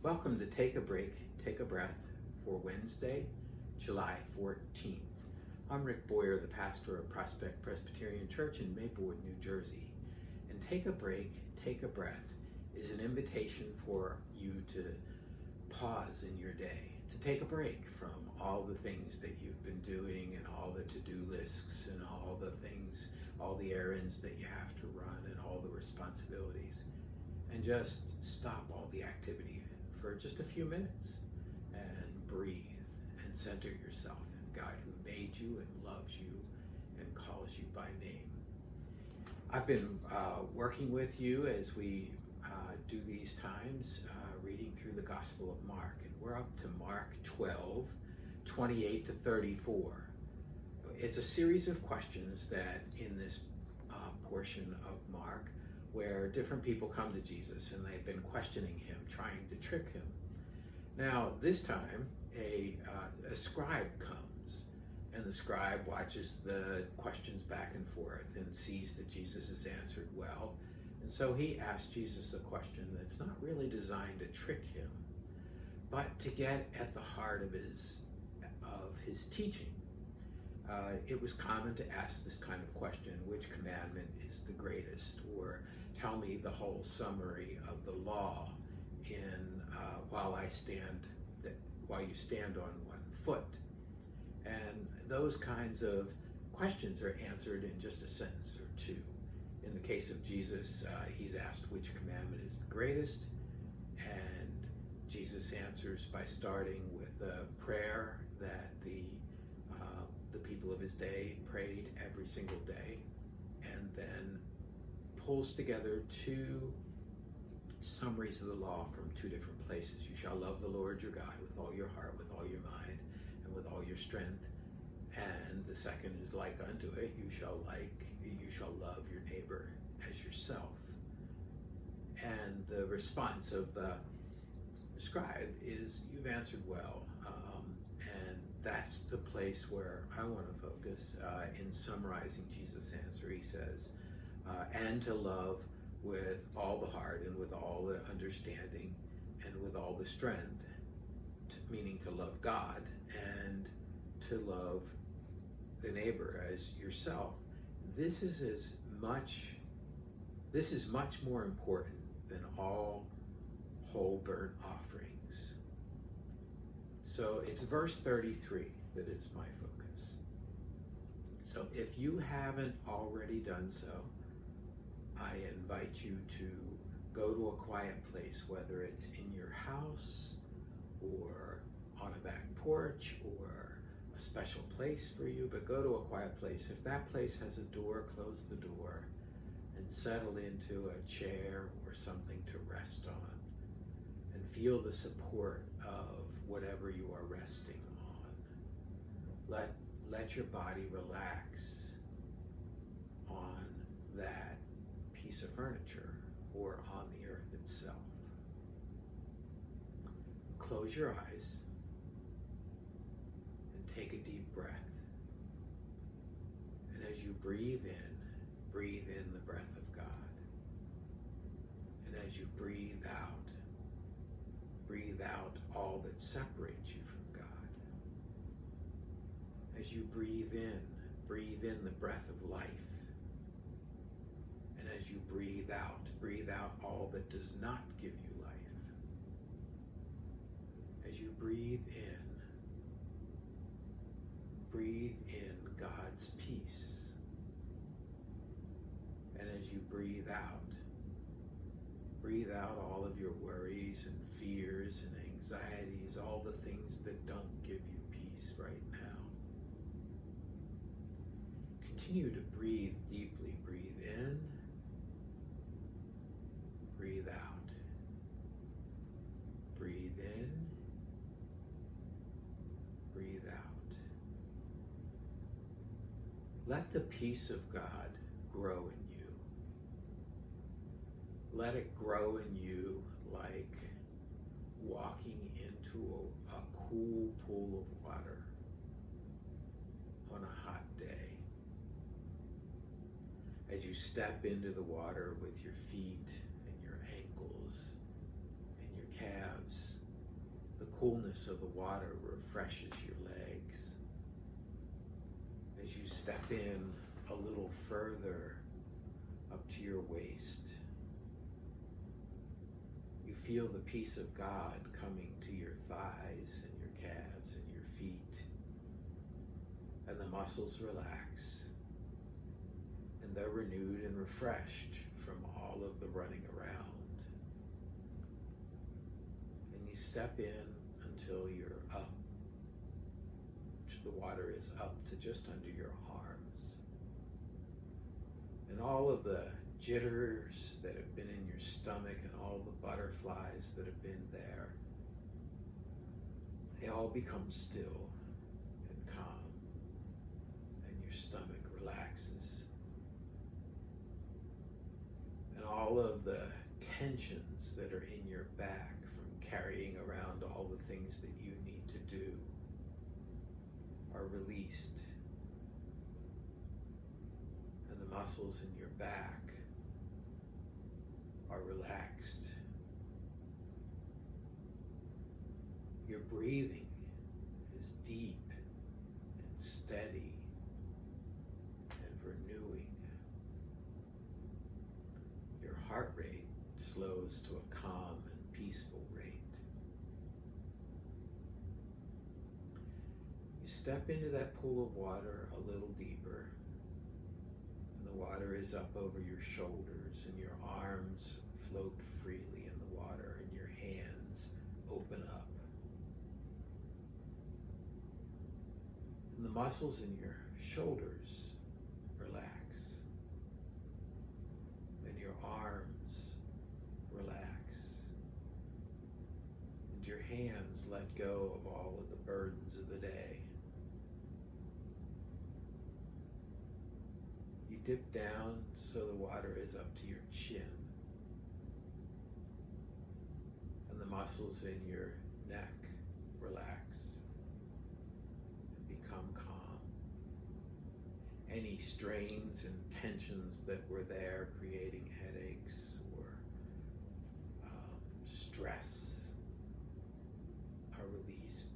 Welcome to Take a Break, Take a Breath for Wednesday, July 14th. I'm Rick Boyer, the pastor of Prospect Presbyterian Church in Maplewood, New Jersey. And Take a Break, Take a Breath is an invitation for you to pause in your day, to take a break from all the things that you've been doing and all the to-do lists and all the things, all the errands that you have to run and all the responsibilities. And just stop all the activity for just a few minutes and breathe and center yourself in God who made you and loves you and calls you by name. I've been working with you as we do these times, reading through the Gospel of Mark, and we're up to Mark 12, 28 to 34. It's a series of questions that in this portion of Mark where different people come to Jesus and they've been questioning him, trying to trick him. Now, this time, a scribe comes, and the scribe watches the questions back and forth and sees that Jesus has answered well. And so he asks Jesus a question that's not really designed to trick him, but to get at the heart of his teaching. It was common to ask this kind of question: which commandment is the greatest? Or tell me the whole summary of the law in while you stand on one foot. And those kinds of questions are answered in just a sentence or two. In the case of Jesus, he's asked which commandment is the greatest, and Jesus answers by starting with a prayer that the people of his day prayed every single day, and then pulls together two summaries of the law from two different places. You shall love the Lord your God with all your heart, with all your mind, and with all your strength. And the second is like unto it, you shall love your neighbor as yourself. And the response of the scribe is, you've answered well. And that's the place where I want to focus in summarizing Jesus' answer. He says, and to love with all the heart and with all the understanding and with all the strength, meaning to love God and to love the neighbor as yourself. This is much more important than all whole burnt offerings. So it's verse 33 that is my focus. So if you haven't already done so, I invite you to go to a quiet place, whether it's in your house or on a back porch or a special place for you, but go to a quiet place. If that place has a door, close the door and settle into a chair or something to rest on and feel the support of whatever you are resting on. Let your body relax on that piece of furniture or on the earth itself. Close your eyes and take a deep breath. And as you breathe in the breath of God. And as you breathe out all that separates you from God. As you breathe in the breath of life. And as you breathe out all that does not give you life. As you breathe in God's peace. And as you breathe out all of your worries and fears and anxieties, all the things that don't give you peace right now. Continue to breathe deeply. Breathe in. Breathe out. Breathe in. Breathe out. Let the peace of God grow in you. Let it grow in you like walking into a cool pool of water on a hot day. As you step into the water with your feet and your ankles and your calves coolness of the water refreshes your legs. As you step in a little further up to your waist, you feel the peace of God coming to your thighs and your calves and your feet, and the muscles relax, and they're renewed and refreshed from all of the running around. And you step in until you're up. The water is up to just under your arms. And all of the jitters that have been in your stomach and all the butterflies that have been there, they all become still and calm, and your stomach relaxes. And all of the tensions that are in your back from carrying around all the things that you need to do are released. And the muscles in your back are relaxed. Your breathing is deep and steady and renewing. Your heart rate slows to a calm and peaceful rate. You step into that pool of water a little deeper, and the water is up over your shoulders, and your arms float freely in the water, and your hands open up. And the muscles in your shoulders relax, and your arms relax, and your hands let go of all of the burdens of the day. You dip down so the water is up to your chin, and the muscles in your neck relax and become calm. Any strains and tensions that were there creating headaches or stress are released.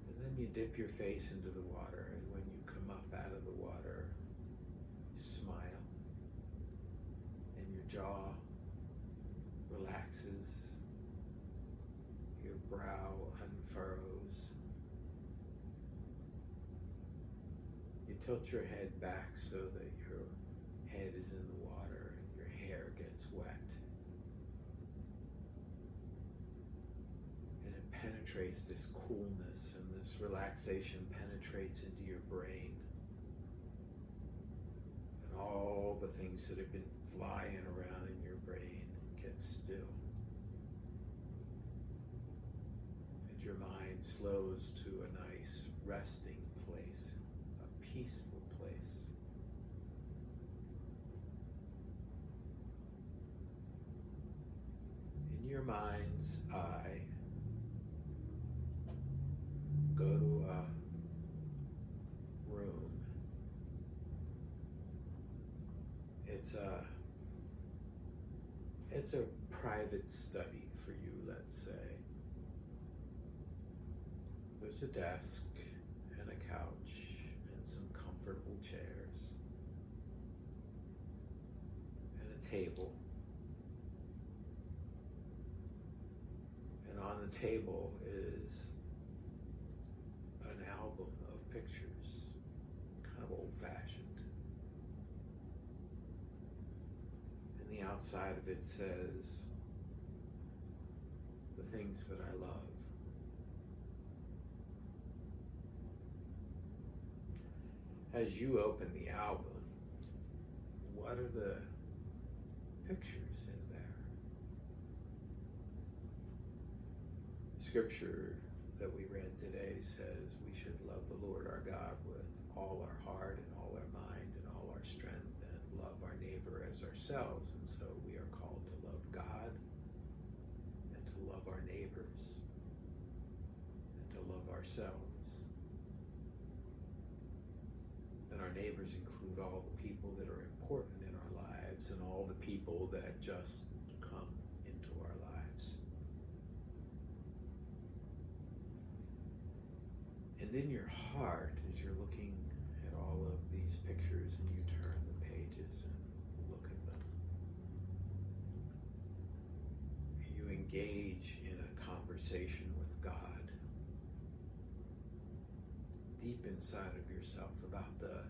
And then you dip your face into the water, and when you come up out of the water, you smile, and your jaw relaxes, your brow unfurrows. You tilt your head back so that your head is in the water and your hair gets wet. And it penetrates, this coolness and this relaxation penetrates into your brain. And all the things that have been flying around in your brain get still. And your mind slows to a nice resting place, a peaceful place. In your mind's eye, go to a room. It's a private study for you, let's say. There's a desk and a couch and some comfortable chairs and a table. And on the table is an album of pictures, kind of old-fashioned. And the outside of it says, "The things that I love." As you open the album, what are the pictures in there? Scripture that we read today says we should love the Lord our God with all our heart and all our mind and all our strength, and love our neighbor as ourselves. And so we are called to love God and to love our neighbors and to love ourselves. And our neighbors include all the people that are important in our lives and all all the people that just come into our lives. And in your heart, as you're looking at all of these pictures and you turn the pages and look at them, you engage in a conversation with God deep inside of yourself about the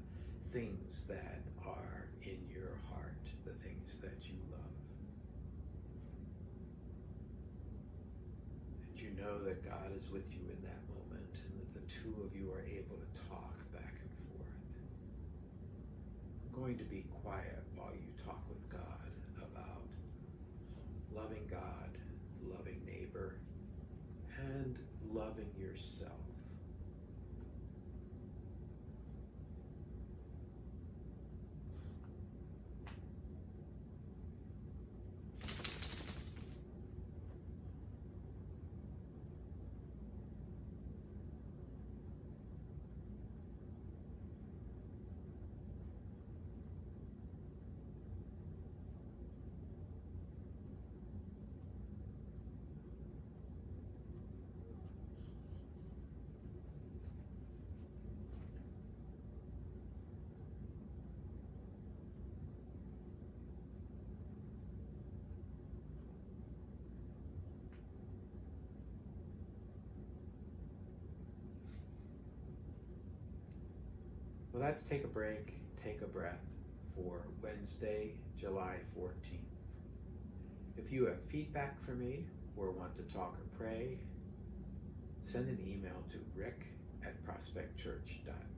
things that are in your heart, the things that you love. And you know that God is with you in that moment, and that the two of you are able to talk back and forth. I'm going to be quiet while you talk with God about loving God, loving neighbor, and loving yourself. Well, that's Take a Break, Take a Breath for Wednesday, July 14th. If you have feedback for me or want to talk or pray, send an email to rick@prospectchurch.net.